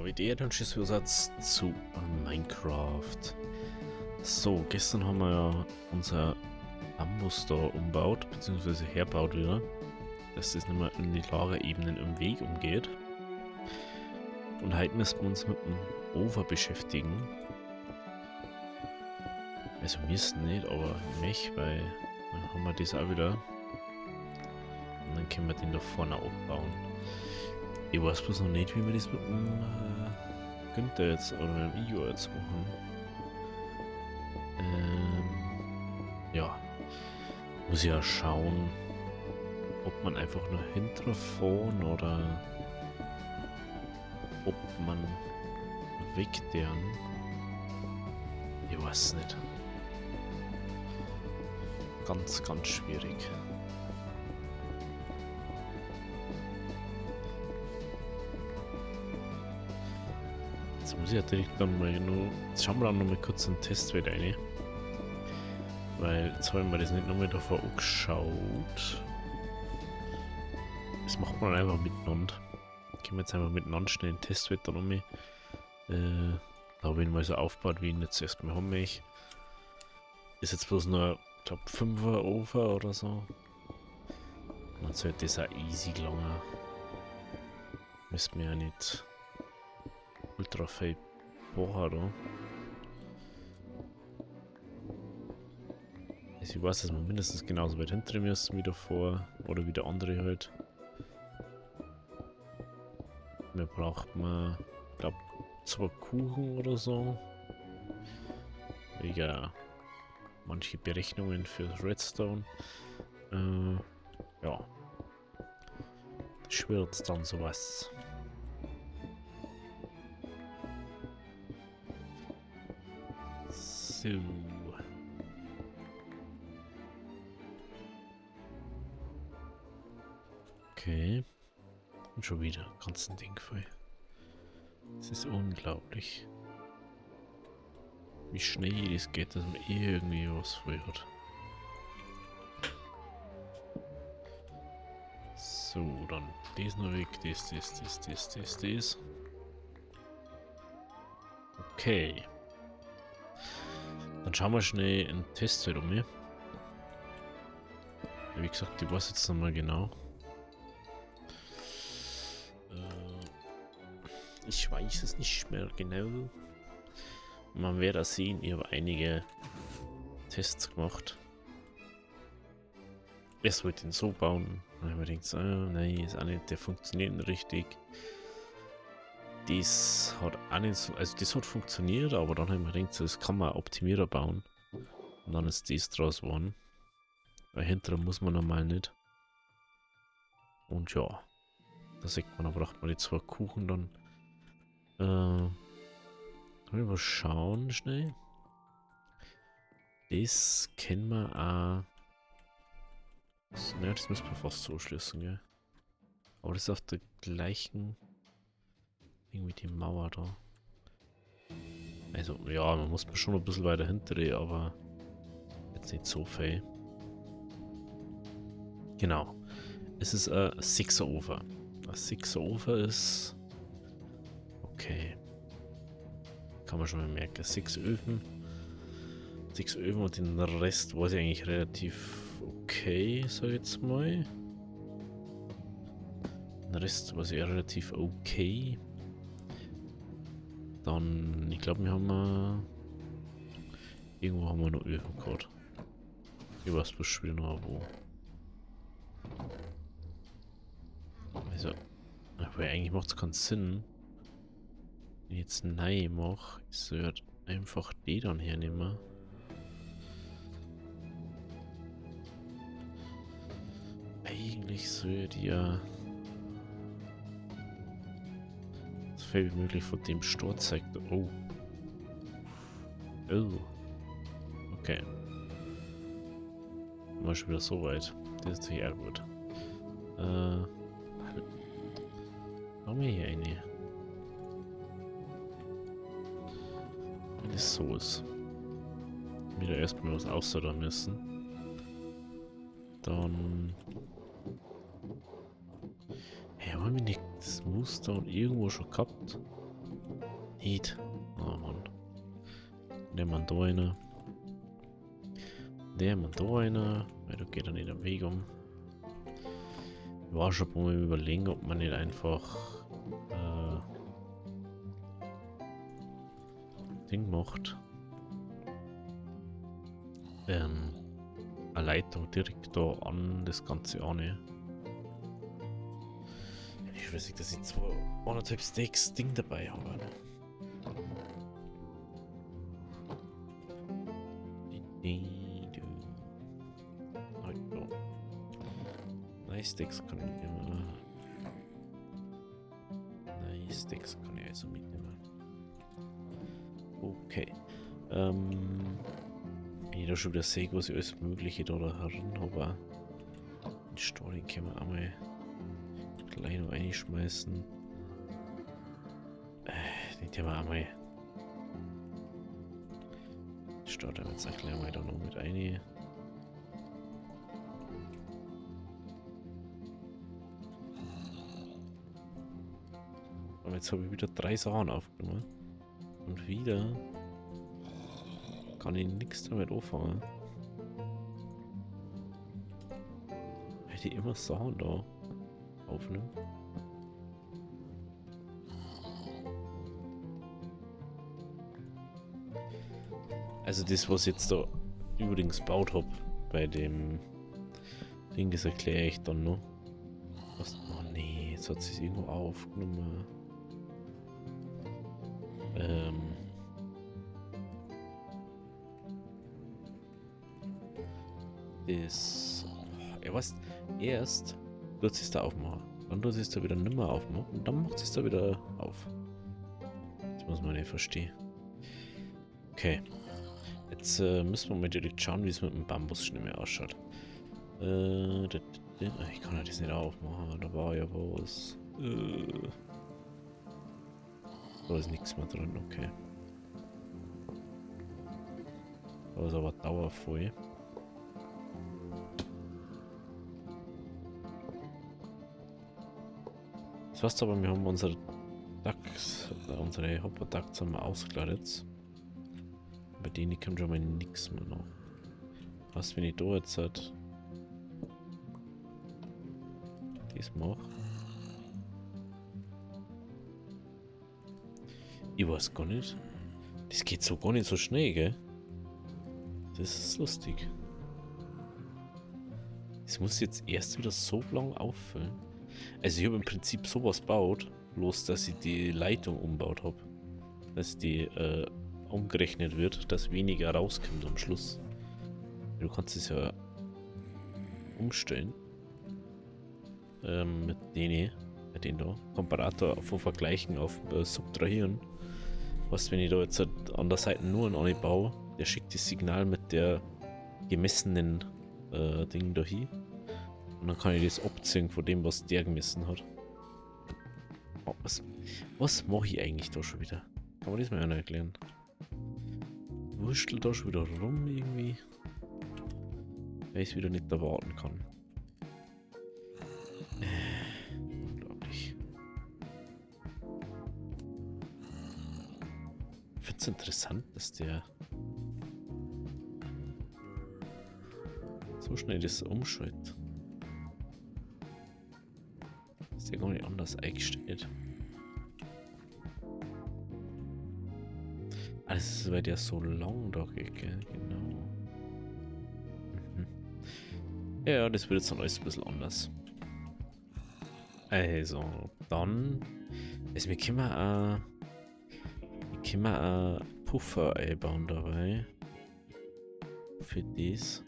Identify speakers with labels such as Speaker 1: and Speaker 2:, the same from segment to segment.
Speaker 1: Wieder ein Zusatz zu Minecraft. So, gestern haben wir ja unser Bambus da umbaut, beziehungsweise herbaut wieder, dass das nicht mehr in die Lagerebenen im Weg umgeht. Und heute müssen wir uns mit dem Over beschäftigen. Also müssen nicht, aber mich, weil dann haben wir das auch wieder. Und dann können wir den da vorne aufbauen. Ich weiß bloß noch nicht, wie wir das mit dem Günther jetzt oder mit dem Igor jetzt machen. Ja. Muss ja schauen, ob man einfach nur hinterfahren oder ob man wegderen. Ich weiß nicht. Ganz, ganz schwierig. Jetzt muss ich ja direkt dann mal nur. Jetzt schauen wir dann noch mal kurz einen Testwert rein. Weil jetzt haben wir das nicht nochmal davor angeschaut. Das macht man einfach miteinander. Können wir jetzt einfach miteinander schnell einen Testwert dann nochmal. Da habe ich ihn mal so aufgebaut, wie ich ihn jetzt erstmal haben möchte. Ist jetzt bloß nur, ich glaube, 5er Over oder so. Und dann sollte das auch easy gelangen. Müssen wir ja nicht ultra viel bohren, oder? Also ich weiß, dass wir mindestens genauso weit hinter müssen wie davor. Oder wie der andere halt. Mehr braucht man, ich glaube, 2 Kuchen oder so. Wegen manche Berechnungen für Redstone. Ja. Das schwirrt dann sowas. So. Okay. Und schon wieder ganzen Ding voll. Es ist unglaublich, wie schnell es geht, dass man irgendwie was voll hat. So, dann das noch weg, das. Okay. Dann schauen wir schnell einen Testwert um mir. Wie gesagt, ich weiß jetzt noch mal genau. Ich weiß es nicht mehr genau. Man wird da sehen, ich habe einige Tests gemacht. Erst wollte ich ihn so bauen. Dann habe ich mir gedacht, nein, ist auch nicht, der funktioniert nicht richtig. Das hat auch nicht so, also das hat funktioniert, aber dann habe ich mir gedacht, das kann man optimierter bauen. Und dann ist das draus geworden. Weil hinterher muss man normal nicht. Und ja, da sieht man, da braucht man die 2 Kuchen dann. Mal schauen schnell. Das kennen wir auch. Ja, das müssen wir fast so schließen, gell? Aber das ist auf der gleichen. Irgendwie die Mauer da. Also, ja, man muss schon ein bisschen weiter hinterdrehen, aber jetzt nicht so viel. Genau. Es ist ein 6er Over. Ein 6er Over ist. Okay. Kann man schon mal merken. 6 Öfen. 6 Öfen und den Rest war sie eigentlich relativ okay, sag ich jetzt mal. Den Rest war sie relativ okay. Dann, ich glaube, wir haben irgendwo haben wir noch Öfen gehabt. Ich weiß bloß schon wieder noch wo. Also, aber eigentlich macht es keinen Sinn. Wenn ich jetzt nein mache, ich sollte einfach die dann hernehmen. Eigentlich sollte ja so viel wie möglich von dem Storzsektor. Oh. Oh. Okay. Mal schon wieder so weit. Das ist natürlich auch gut. Haben wir hier eine? Wenn es so ist. Wieder erstmal was aussortieren müssen. Dann. Hey, haben wir nicht das Muster und irgendwo schon gehabt? nicht. Oh Mann. Nehmen wir da eine. Nehmen wir da eine. Weil da geht er nicht am Weg um. Ich war schon mal überlegen, ob man nicht einfach Ding macht. Eine Leitung direkt da an das Ganze an. Ich weiß nicht, dass ich 1,5 Steaks Ding dabei habe. Nice Sticks kann ich mitnehmen. Nice Sticks kann ich also mitnehmen. Okay. Wenn ich da schon wieder sehe, was ich alles Mögliche da heran habe. Den Story können wir einmal gleich noch reinschmeißen. Den können wir einmal. Starten wir jetzt auch gleich mal da noch mit rein. Aber jetzt habe ich wieder 3 Sachen aufgenommen. Und wieder kann ich nichts damit anfangen. Weil die immer Sachen da aufnehmen. Also das, was ich jetzt da übrigens gebaut habe, bei dem Ding, das erkläre ich dann noch. Was, oh nee, jetzt hat sie irgendwo aufgenommen. Das... Ja, was? Erst tut sie es da aufmachen. Dann tut sie es da wieder nimmer aufmachen. Und dann macht sie es da wieder auf. Das muss man nicht verstehen. Okay. Jetzt müssen wir mal direkt schauen, wie es mit dem Bambus schon mehr ausschaut. Ich kann ja das nicht aufmachen. Da war ja was. Da ist nichts mehr drin, okay. Da ist aber dauervoll. Das heißt aber, wir haben unsere Ducks, unsere Hopper Ducks haben wir ausgeladen. Bei denen kommt schon mal nichts mehr noch. Was, wenn ich da jetzt halt das mache? Ich weiß gar nicht. Das geht so gar nicht so schnell, gell? Das ist lustig. Das muss jetzt erst wieder so lang auffüllen. Also ich habe im Prinzip sowas gebaut, bloß dass ich die Leitung umbaut habe. Dass die umgerechnet wird, dass weniger rauskommt am Schluss. Du kannst es ja umstellen. Mit denen da. Komparator von Vergleichen auf Subtrahieren. Was, wenn ich da jetzt halt an der Seite nur einen anbaue, der schickt das Signal mit der gemessenen Ding da hin. Und dann kann ich das abziehen von dem, was der gemessen hat. Oh, was mache ich eigentlich da schon wieder? Kann man das mal einer erklären? Wurstel da schon wieder rum irgendwie. Weil ich es wieder nicht erwarten kann. Unglaublich. Ich finde es interessant, dass der so schnell das umschaltet. Ist ja gar nicht anders eingestellt. Also, weil der so lang da geht, gell? Genau. Mhm. Ja, das wird jetzt dann alles ein bisschen anders. Also, dann. Also, wir können auch Puffer einbauen dabei. Für das.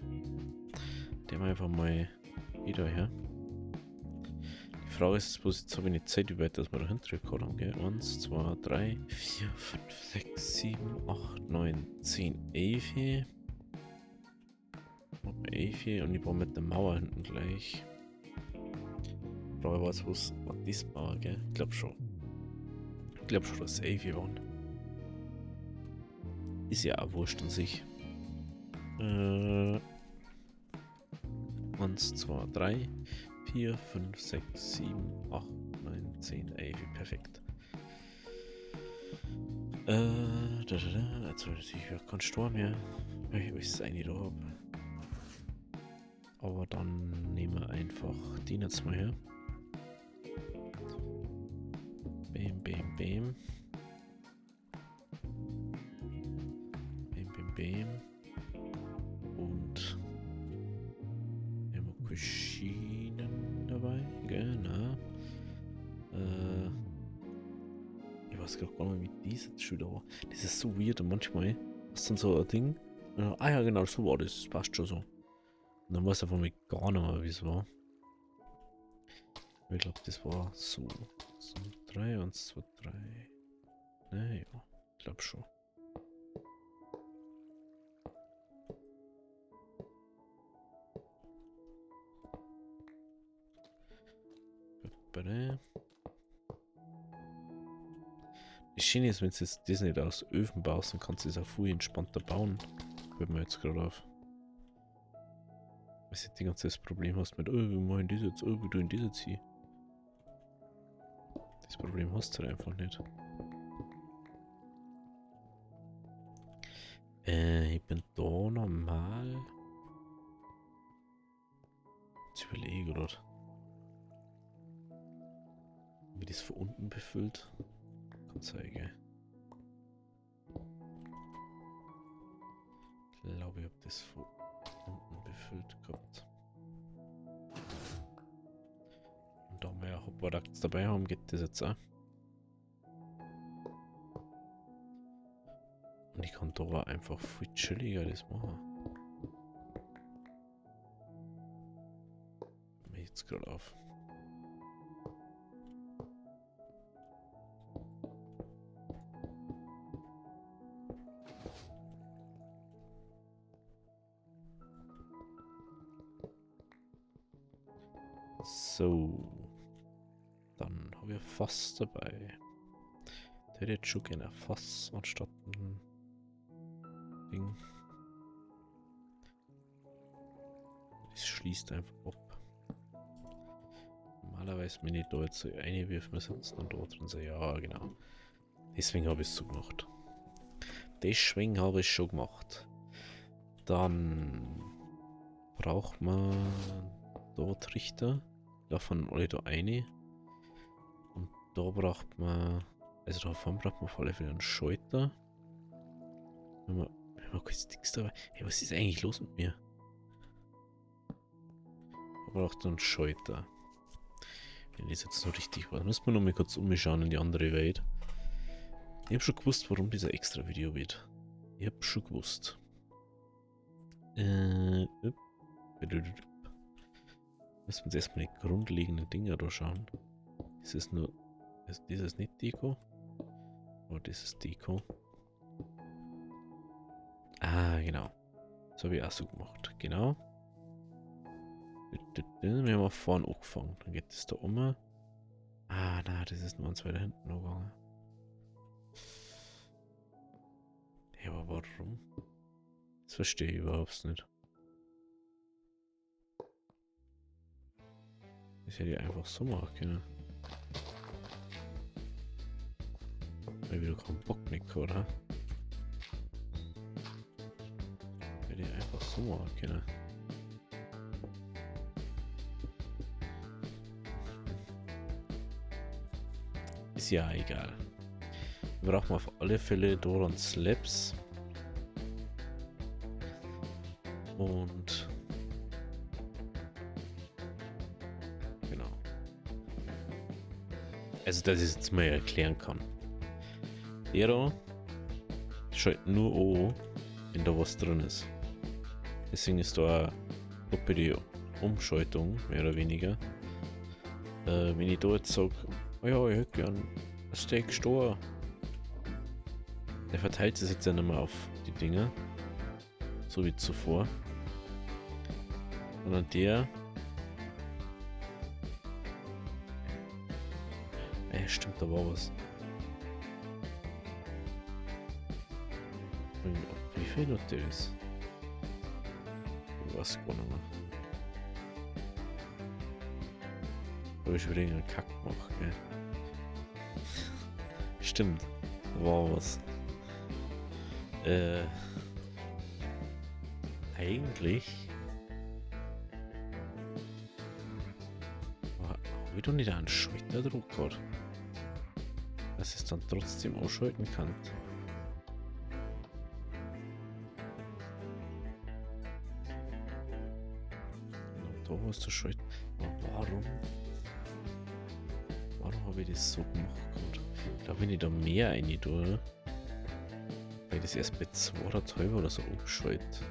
Speaker 1: Den wir einfach mal wieder her. Die Frage ist, jetzt habe ich nicht Zeit, wie weit dass wir da hinten haben, gell? 1, 2, 3, 4, 5, 6, 7, 8, 9, 10, 11. 11 und ich baue mit der Mauer hinten gleich. Die Frage war, was das war, gell? Ich glaube schon. Ich glaube schon, dass es 11 waren. Ist ja auch wurscht an sich. 1, 2, 3, 4, 5, 6, 7, 8, 9, 10, 11. Perfekt. Jetzt soll natürlich wieder kein Sturm mehr. Ich weiß es eigentlich da hab. Aber dann nehmen wir einfach den jetzt mal her. Bam, bam, bam. Bam, bam, bam. Und wir haben auch Schienen dabei. Genau. Ich weiß gar nicht, wie dies jetzt schon da war. Das ist so weird und manchmal hast du dann so ein Ding. Ah ja, genau, so war das. Passt schon so. Und dann weiß ich einfach mal gar nicht mehr, wie es war. Ich glaube, das war so. 3, 1, 2, 3. Naja, ich glaube schon. Die Schiene ist, wenn du das nicht aus Öfen baust, dann kannst du es auch viel entspannter bauen. Fällt mir jetzt gerade auf. Weil du die ganze Zeit das Problem hast mit, oh, wir machen das jetzt, oh, wir tun das jetzt hier. Das Problem hast du halt einfach nicht. Ich bin da normal. Jetzt überlege ich gerade. Wie das von unten befüllt. Anzeige. Ich glaube, ich habe das von unten befüllt gehabt. Und da wir ja Hauptprodukts dabei haben, geht das jetzt auch. Und ich kann da einfach viel chilliger das machen. Mir jetzt gerade auf. So. Dann habe ich ein Fass dabei. Der hätte jetzt schon gerne ein Fass anstatt ein Ding. Das schließt einfach ab. Normalerweise, wenn ich da jetzt so reinwirf, müssen wir dann da drin sein. Ja, genau. Deswegen habe ich es so gemacht. Deswegen habe ich es schon gemacht. Dann braucht man da Trichter. Davon alle da eine. Und da braucht man, also davon braucht man auf alle Fälle einen Schalter. Wenn man kurz Dings dabei. Hey, was ist eigentlich los mit mir? Da braucht man einen Schalter. Wenn das jetzt noch richtig war, müssen wir noch mal kurz umschauen in die andere Welt. Ich habe schon gewusst, warum dieser extra Video wird. Ich habe schon gewusst. Müssen wir uns erstmal die grundlegenden Dinge da schauen. Das ist nur. Das ist nicht Deko. Aber das ist Deko. Ah, genau. Das habe ich auch so gemacht. Genau. Wir haben auch vorne angefangen. Dann geht das da um. Ah, na, das ist nur eins weiter hinten gegangen. Ja, aber warum? Das verstehe ich überhaupt nicht. Das hätte ich einfach so machen können. Weil wieder keinen Bock mehr, oder? Hätte ich einfach so machen können. Ist ja egal. Wir brauchen auf alle Fälle Doron Slabs. Und genau. Also, dass ich es jetzt mal erklären kann. Der da schaltet nur an, wenn da was drin ist. Deswegen ist da eine doppelte Umschaltung, mehr oder weniger. Wenn ich da jetzt sage, oh ja, ich hätte gern ein Steak Stor. Der verteilt sich jetzt ja nicht mehr auf die Dinger. So wie zuvor. Sondern der. Stimmt, da war was. Wie viel noch der ist? Ich weiß gar nicht mehr. Habe ich wieder einen Kack gemacht, gell? Stimmt, da war was. Äh, eigentlich... Habe ich doch nicht einen Schalterdruck gehabt, dass es dann trotzdem ausschalten kann. Da hast du Schalten. Warum? Warum habe ich das so gemacht gehabt? Ich glaube, wenn ich da mehr rein tue, weil ich das erst bei 2,5 oder so umschalte.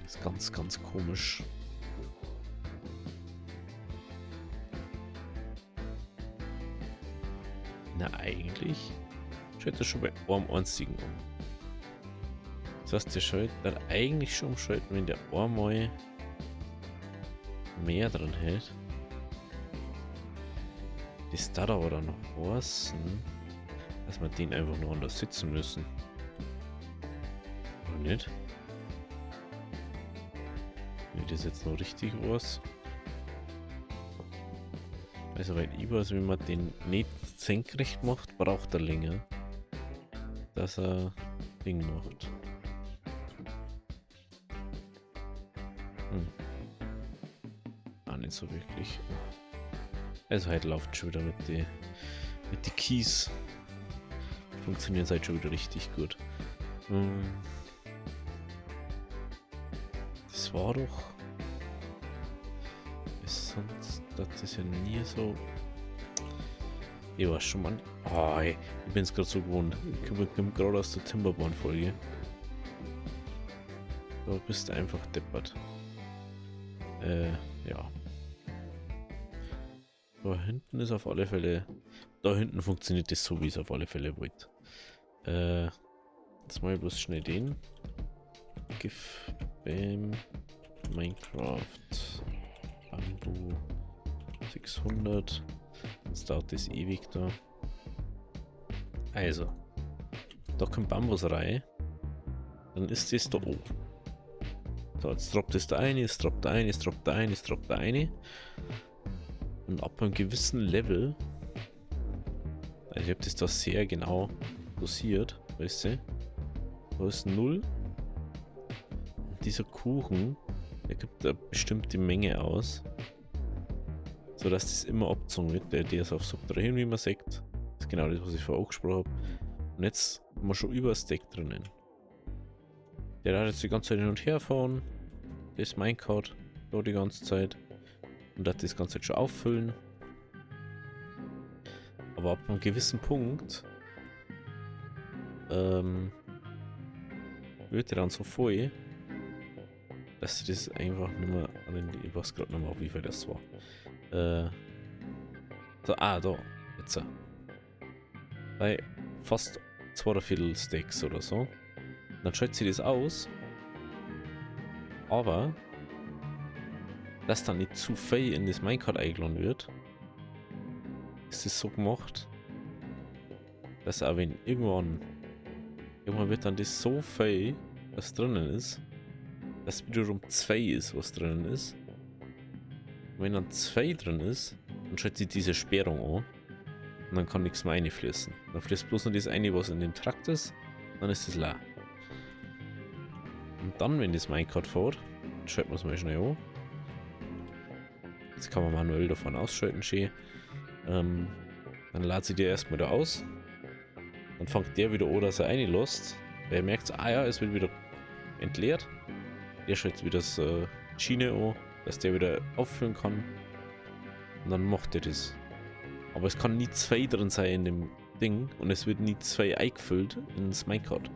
Speaker 1: Das ist ganz, ganz komisch. Na, eigentlich schaltet er schon bei einem einzigen um. Das heißt, der schaltet dann eigentlich schon umschalten, wenn der einmal mehr dran hält. Das darf aber dann noch heißen, dass wir den einfach noch anders sitzen müssen. Oder nicht? Wenn das jetzt noch richtig was. Also, weil ich weiß, wenn man den nicht senkrecht macht, braucht er länger, dass er Ding macht. Auch nicht so wirklich. Also heute läuft schon wieder mit die Keys. Funktioniert halt schon wieder richtig gut. Das war doch... Sonst, das ist ja nie so... Ich weiß schon, Mann. Oh, ey, ich bin es gerade so gewohnt. Ich komme gerade aus der Timberborn-Folge. Du bist einfach deppert. Ja. Da hinten ist auf alle Fälle... Da hinten funktioniert das so, wie es auf alle Fälle wollt. Jetzt mal bloß schnell den. GIF, Bam, Minecraft, Bambu 600. Jetzt dauert das ewig da. Also, da kommt Bambus rein. Dann ist das da oben. So, jetzt droppt es da eine, es droppt da eine, es droppt da eine, es droppt da eine. Und ab einem gewissen Level, also ich habe das da sehr genau dosiert, weißt du? Da ist 0. Und dieser Kuchen, der gibt eine bestimmte Menge aus, sodass das immer abgezogen wird. Der ist auf Subtrahieren, wie man sagt. Das ist genau das, was ich vorher auch gesprochen habe. Und jetzt haben wir schon über ein Stack drinnen. Der hat jetzt die ganze Zeit hin und her fahren. Das Minecart da die ganze Zeit. Und hat das ganze Zeit schon auffüllen. Aber ab einem gewissen Punkt wird er dann so voll, dass das einfach nicht mehr an den... Ich weiß gerade nicht mehr, wie viel das war. So, da. Jetzt. Bei fast 2,25 Stacks oder so. Dann schaltet sie das aus. Aber dass dann nicht zu viel in das Minecart eingeladen wird, ist es so gemacht, dass auch wenn irgendwann wird dann das so viel, was drinnen ist, dass wiederum 2 ist, was drinnen ist. Und wenn dann 2 drin ist, dann schaltet sie diese Sperrung an und dann kann nichts mehr reinfließen. Dann fließt bloß noch das eine, was in dem Trakt ist, dann ist es leer. Und dann, wenn das Minecart fährt, schalten wir es mal schnell an. Jetzt kann man manuell davon ausschalten, schön. Dann lädt sie dir erstmal da aus. Dann fängt der wieder an, dass er reinlässt. Weil er merkt, ah ja, es wird wieder entleert. Der schaltet wieder das Schiene an, dass der wieder auffüllen kann. Und dann macht er das. Aber es kann nie 2 drin sein in dem Ding. Und es wird nie 2 eingefüllt ins Minecart.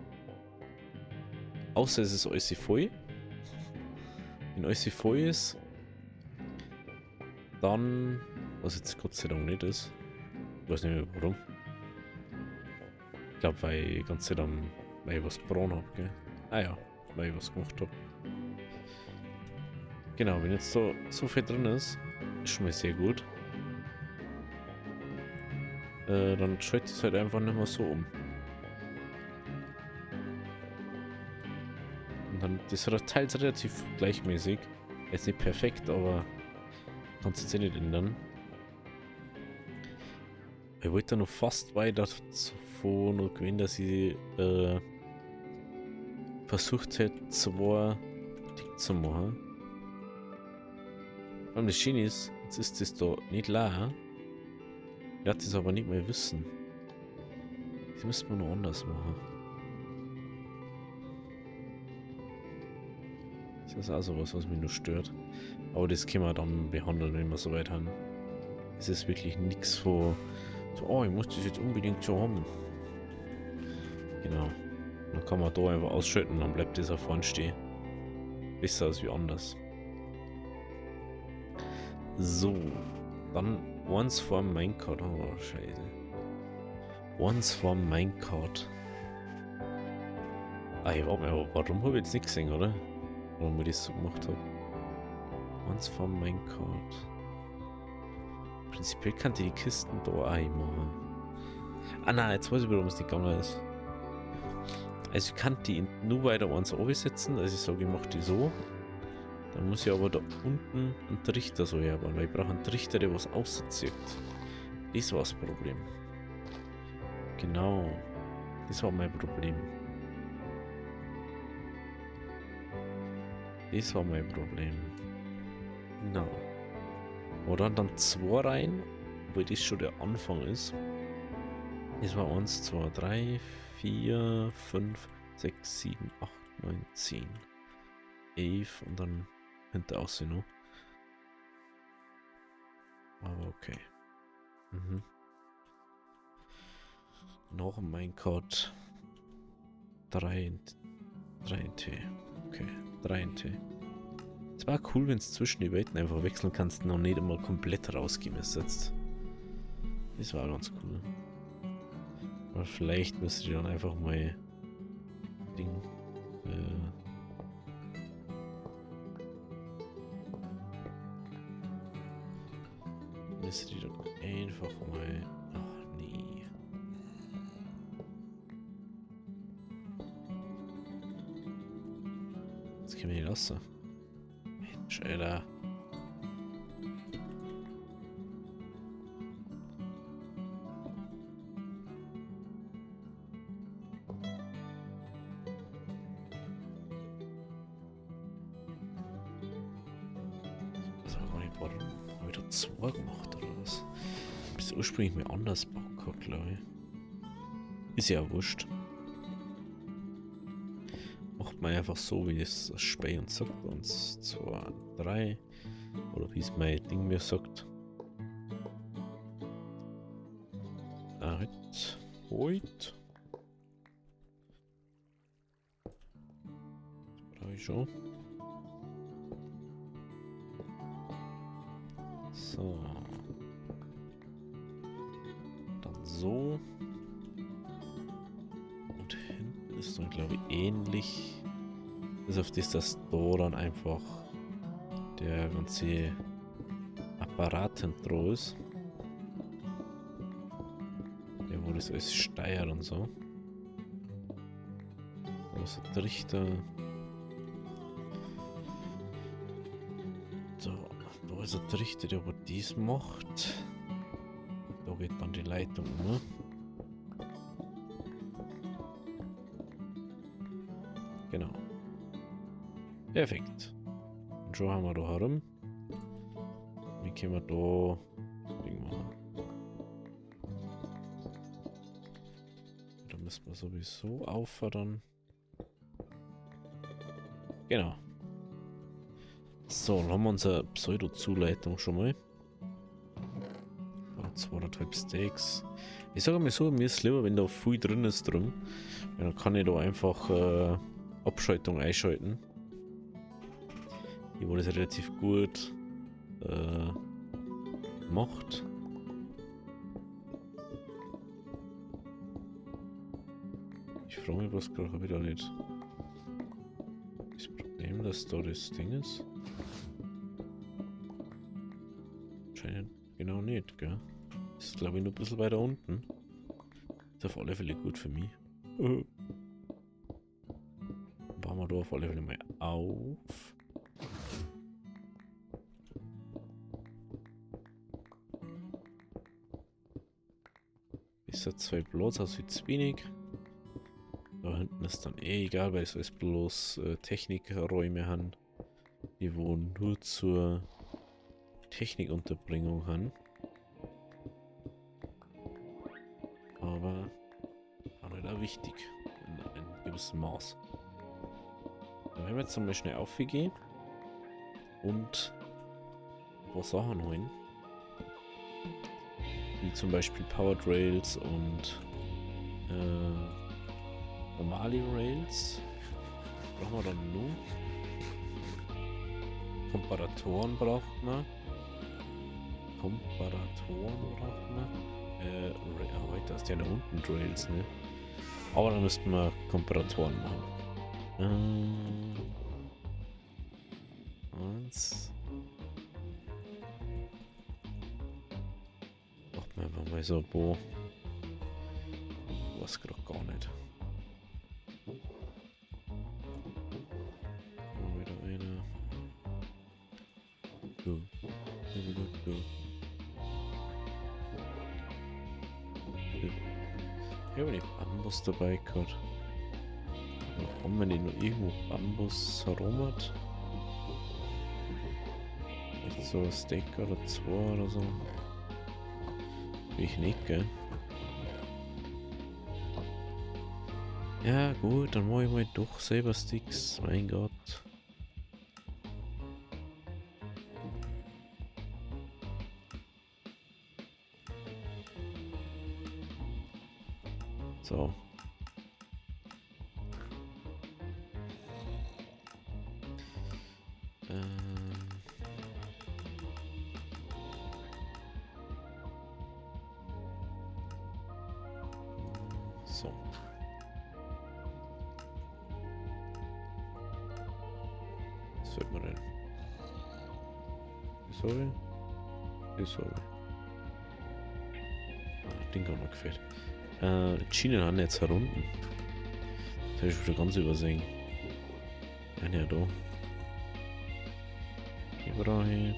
Speaker 1: Außer es ist alles voll. Wenn alles voll ist, dann, was jetzt Gott sei Dank nicht ist, ich weiß nicht mehr warum. Ich glaube, weil ich ganz Zeit weil ich was braun habe, gell? Ah ja, weil ich was gemacht habe. Genau, wenn jetzt so viel drin ist schon mal sehr gut. Dann schaltet es halt einfach nicht mehr so um. Und dann, das verteilt relativ gleichmäßig. Ist nicht perfekt, aber kannst du jetzt eh nicht ändern. Ich wollte da noch fast weiter davon noch gewinnen, dass ich versucht hätte, 2 Ding zu machen. Vor allem das Schöne ist, jetzt ist das da nicht leer. Ich werde das aber nicht mehr wissen. Das müsste man noch anders machen. Das ist auch sowas, was mich nur stört. Aber das können wir dann behandeln, wenn wir soweit haben. Es ist wirklich nichts von so, oh, ich muss das jetzt unbedingt so haben. Genau. Dann kann man da einfach ausschalten, dann bleibt das auf vorne stehen. Besser als wie anders. So. Dann eins vor dem Minecart. Oh, scheiße. Eins vor dem Minecart. Ah, warte mal, warum habe ich jetzt nichts gesehen, oder? Warum ich das so gemacht habe. Eins vor dem Minecart. Prinzipiell kann die Kisten da auch machen. Ah nein, jetzt weiß ich, warum es nicht gegangen ist. Also ich kann die nur weiter eins setzen, also ich sage, ich mache die so. Dann muss ich aber da unten einen Trichter so herbauen, weil ich brauche einen Trichter, der was auszieht. Das war das Problem. Genau. Das war mein Problem. Das war mein Problem. Genau. Oder dann 2 rein, weil das schon der Anfang ist. Das war 1, 2, 3, 4, 5, 6, 7, 8, 9, 10, 11 und dann hinter auch noch. Aber okay. Noch ein Minecart. 3 T. Okay, 3 T. Es war cool, wenn es zwischen die Welten einfach wechseln kannst und noch nicht immer komplett rausgemisst. Das war ganz cool. Aber vielleicht müsst ihr dann einfach mal Ding. Müsst ihr dann einfach mal. Ach nee. Jetzt können wir nicht lassen. Mensch, Alter. Habe ich da 2 gemacht oder was? Ich habe es ursprünglich mal anders Bock gehabt, glaube ich. Ist ja wurscht. Macht man einfach so, wie es das Spiel uns sagt. 1, 2, 3. Oder wie es mein Ding mir sagt. Heute. Das brauche ich schon. So. Dann so. Und hinten ist dann, glaube ich, ähnlich. Bis auf das da dann einfach der ganze Apparat hinten ist. Der wo das alles steuert und so. Da ist der Trichter. So, da ist der Trichter, der dies macht. Da geht dann die Leitung, ne? Genau. Perfekt. Und schon haben wir da herum. Wie können wir da Ding machen? Da müssen wir sowieso auffordern. Genau. So, dann haben wir unsere Pseudo-Zuleitung schon mal. 2,5 Steaks. Ich sage mal so, mir ist lieber, wenn da viel drin ist drum. Dann kann ich da einfach Abschaltung einschalten. Die wurde das relativ gut macht. Ich frage mich, was gerade wieder nicht. Das Problem, dass da das Ding ist. Scheint genau nicht, gell? Das ist, glaube ich, nur ein bisschen weiter unten. Ist auf alle Fälle gut für mich. Bauen wir da auf alle Fälle mal auf. jetzt 2 Bloß aus wie zu wenig. Da hinten ist dann eh egal, weil es alles bloß Technikräume haben, die wo nur zur Technikunterbringung haben. Aber auch nicht auch wichtig in einem gewissen Maß. Dann werden wir jetzt einmal schnell aufgehen und ein paar Sachen holen. Wie zum Beispiel Powered Rails und normale Rails. Was brauchen wir dann nur? Komparatoren braucht man. Heute ist ja da unten Rails, ne? Aber dann müssten wir Komparatoren machen. Eins. Macht man einfach mal so, wo. Was gerade gar nicht. Wieder eine. Du. Ich habe nicht Bambus dabei gehabt. Haben wir nicht noch irgendwo Bambus herum hat? Vielleicht so ein Steak oder 2 oder so. Ich nicht, gell? Ja gut, dann mache ich mal doch selber Sticks, mein Gott. So. So. Was wird man denn? Sorry? Sorry. Den kann mir gefällt. Die Schienen haben jetzt herunten. Das habe ich wieder ganz übersehen. Ja, da. Überall.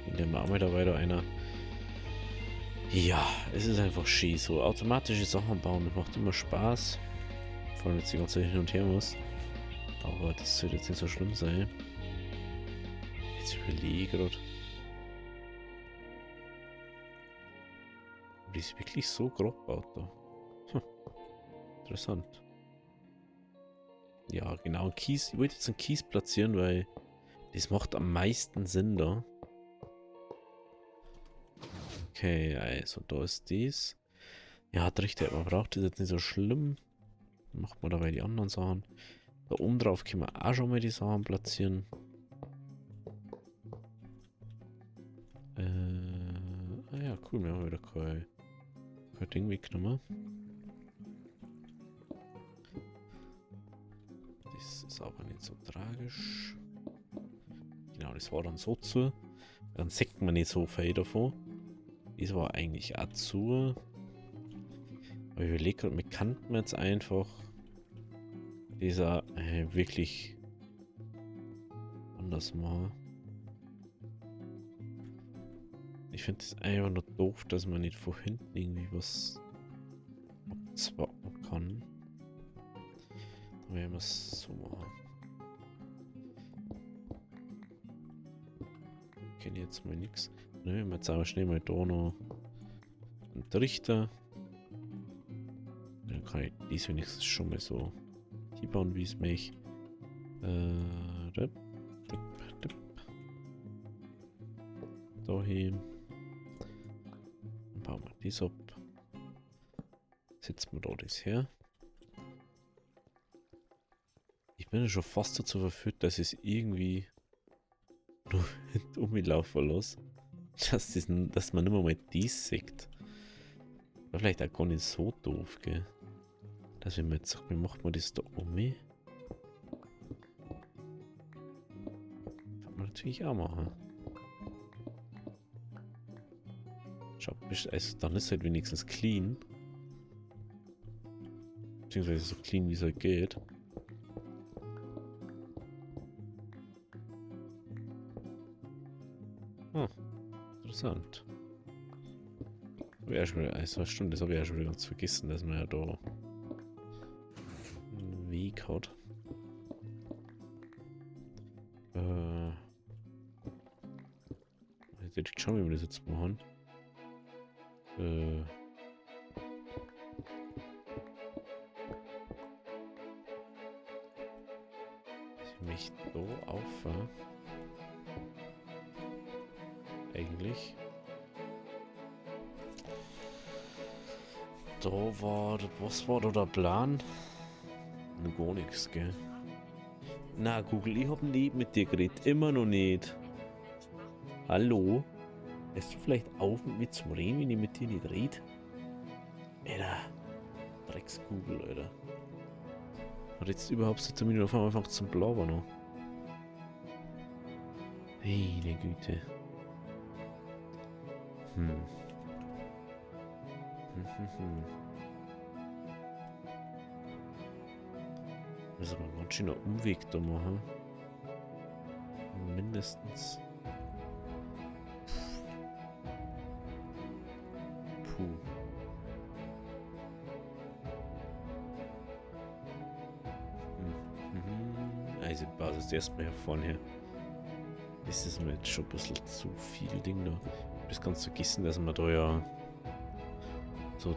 Speaker 1: In der Marmel da weiter einer. Ja, es ist einfach schön. So automatische Sachen bauen, das macht immer Spaß. Vor allem, wenn du die ganze Zeit hin und her musst. Aber das sollte jetzt nicht so schlimm sein. Jetzt überlege ich gerade. Die ist wirklich so grob gebaut da. Interessant. Ja, genau. Kies. Ich wollte jetzt einen Kies platzieren, weil das macht am meisten Sinn da. Okay, also da ist dies. Ja, hat recht, man braucht das jetzt nicht so schlimm. Macht man dabei die anderen Sachen. Da oben drauf können wir auch schon mal die Sachen platzieren. Ja, cool, wir haben wieder kein Ding weggenommen. Das ist aber nicht so tragisch. Genau, das war dann so zu. Dann sieht man nicht so viel davon. Das war eigentlich auch zu. Aber ich überlege gerade, wir kannten jetzt einfach dieser wirklich anders machen. Ich finde es einfach nur doof, dass man nicht von hinten irgendwie was abzwacken kann. Dann werden wir es so machen. Ich kenne jetzt mal nichts. Ne, jetzt aber schnell mal da noch einen Trichter. Dann kann ich dies wenigstens schon mal so bauen, wie es mich. Da hin. Dann bauen wir das ab. Setzen wir da das her. Ich bin ja schon fast dazu verführt, dass ich es irgendwie nur um mich laufen lasse. Dass man nicht mal dies sieht. War vielleicht auch gar nicht so doof, gell? Dass wenn man jetzt sagt, wie macht man das da um mich? Kann man natürlich auch machen. Schau, also dann ist halt wenigstens clean. Beziehungsweise so clean wie es halt geht. Interessant. Habe habe ich ja schon wieder, also stimmt, das habe ich ja schon wieder ganz vergessen, dass man ja da einen Weg hat. Ich hätte schauen, wie wir das jetzt machen. Ich möchte da auffahren. Eigentlich. Da war, was war da der Plan? Noch gar nichts, gell? Na, Google, ich hab nie mit dir geredet. Immer noch nicht. Hallo? Lässt du vielleicht auf mit mir zu reden, wenn ich mit dir nicht rede? Alter. Drecks-Google, Alter. Hat jetzt überhaupt so Termine auf einmal einfach zum Blaber noch. Meine Güte. Das ist aber ein ganz schöner Umweg da machen. Mindestens. Puh. Also Basis erstmal hier vorne her. Das ist mir jetzt schon ein bisschen zu viel Ding da. Ich hab das ganz vergessen, dass wir da ja so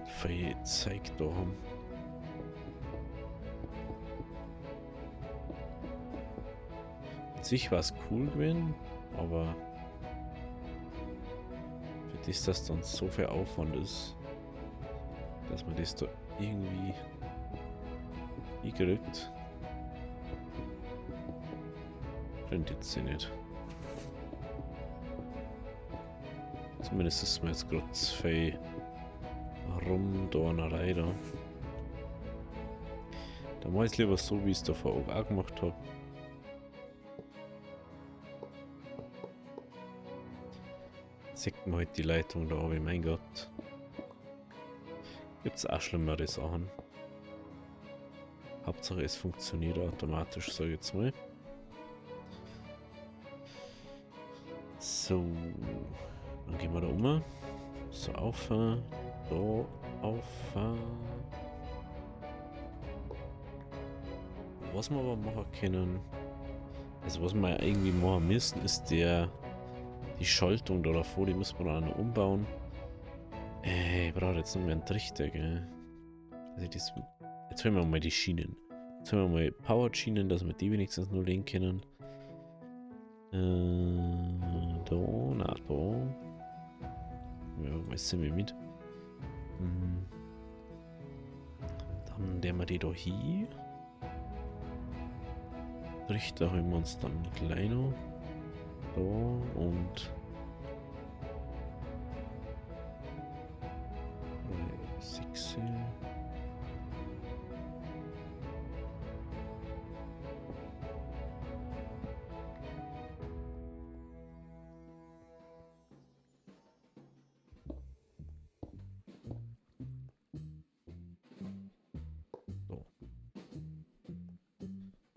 Speaker 1: viel Zeug da haben. An sich war es cool gewesen, aber für das, dass dann so viel Aufwand ist, dass man das da irgendwie kriegt, rendiert sie nicht. Zumindest ist mir jetzt gerade zwei Rumdornerei da. Da mache ich es lieber so, wie ich es davor auch gemacht habe. Sieht man halt die Leitung da, aber mein Gott. Gibt's auch schlimmere Sachen. Hauptsache es funktioniert automatisch, sage ich jetzt mal. So, dann gehen wir da um. So, auffahren. Da, auffahren. Was wir aber machen können, also was wir irgendwie machen müssen, ist die Schaltung da davor, die müssen wir dann noch umbauen. Ich brauche jetzt noch mehr einen Trichter, gell. Also jetzt holen wir mal die Schienen. Jetzt holen wir mal Power-Schienen, dass wir die wenigstens nur legen können. Da, na, da. Ja, was sind wir mit? Dann nehmen wir die da hier. Richter holen wir uns dann gleich noch. Da und 6.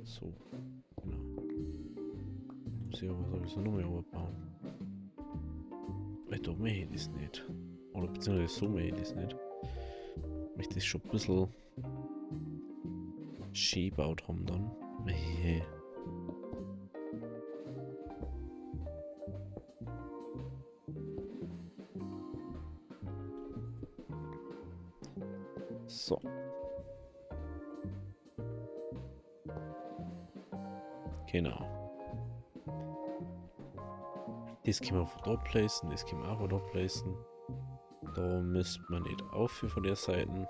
Speaker 1: So, genau. Muss ich aber sowieso noch mehr aufbauen. Weil da mehr ich das nicht. Oder beziehungsweise so mehr ich das nicht. Ich möchte das schon ein bisschen schön gebaut haben dann. So. Genau. Das können wir von da placen, das können wir auch von da placen. Da müsste man nicht aufhören von der Seite.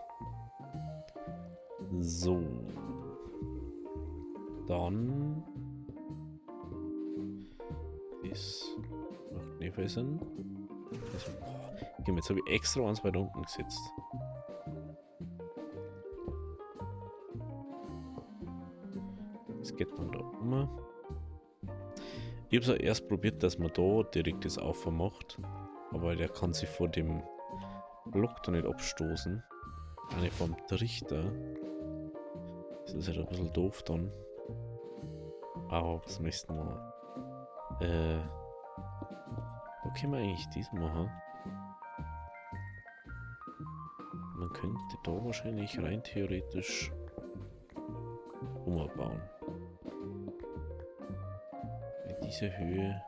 Speaker 1: So. Dann. Das macht nicht viel Sinn. Jetzt habe ich extra eins weiter unten gesetzt. Das geht dann da um. Ich habe es ja erst probiert, dass man da direkt das Auffahren macht. Aber der kann sich vor dem Block da nicht abstoßen. Eine vom Trichter. Das ist halt ein bisschen doof dann. Aber was möchten wir? Da können wir eigentlich dies machen. Man könnte da wahrscheinlich rein theoretisch umbauen. In dieser Höhe,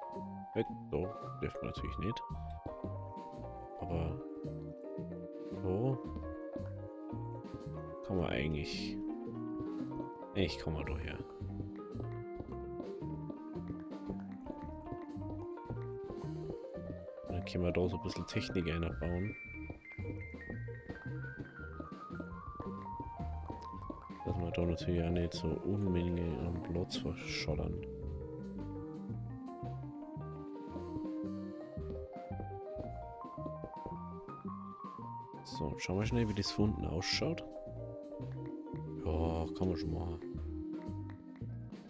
Speaker 1: da dürfen wir natürlich nicht. Aber so kann man eigentlich kann man da her. Dann können wir da so ein bisschen Technik einbauen. Dass wir da natürlich auch nicht so Unmengen an Platz verschollern. So, schauen wir schnell, wie das von unten ausschaut. Ja, kann man schon machen.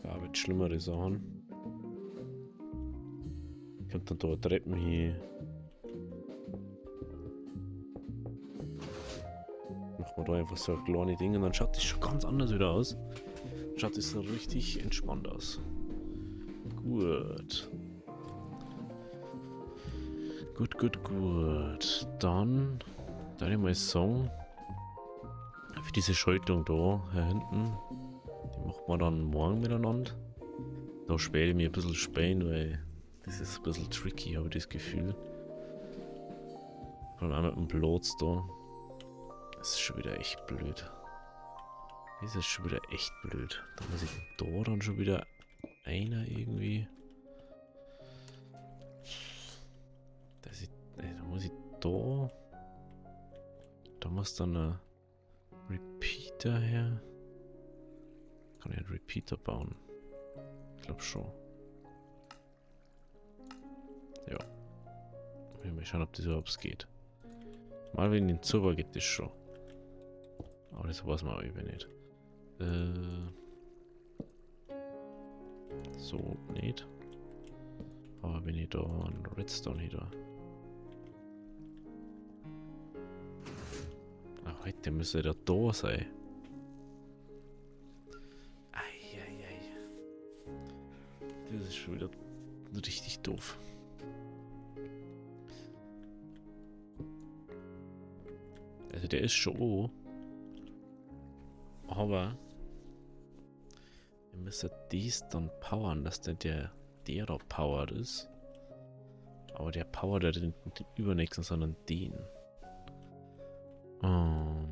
Speaker 1: Ja, wird schlimmere Sachen. Kommt dann da Treppen hin. Machen wir da einfach so kleine Dinge und dann schaut das schon ganz anders wieder aus. Schaut das so richtig entspannt aus. Gut. Gut. Dann darf ich mal sagen, für diese Schaltung da hinten, die machen wir dann morgen miteinander. Da späte ich mir ein bisschen spähen, weil das ist ein bisschen tricky, habe ich das Gefühl. Vor allem auch mit dem Platz da. Das ist schon wieder echt blöd. Das ist schon wieder echt blöd. Da muss ich da dann schon wieder einer irgendwie. Da muss ich da. Da muss dann ein Repeater her. Kann ich einen Repeater bauen? Ich glaube schon. Ja. Mal schauen, ob das überhaupt geht. Mal wenn ich den Server geht das schon. Aber das weiß man auch eben nicht. So nicht. Aber wenn ich da einen Redstone hinter. Ach, heute müsste der da sein. Eieiei. Das ist schon wieder richtig doof. Also der ist schon. Aber wir müssen dies dann powern, dass der da powered ist. Aber der powert ja den übernächsten, sondern den. Und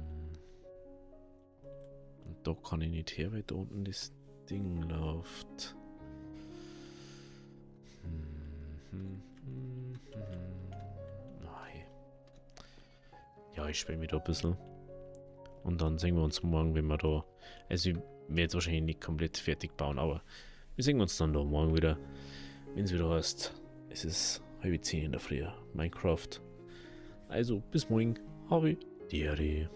Speaker 1: da kann ich nicht her, weil da unten das Ding läuft. Ja, ich spiele mich da ein bisschen. Und dann sehen wir uns morgen, wenn wir da. Also, ich werde jetzt wahrscheinlich nicht komplett fertig bauen, aber wir sehen uns dann da morgen wieder. Wenn es wieder heißt, es ist 9:30 in der Früh. Minecraft. Also, bis morgen. Habe Diary.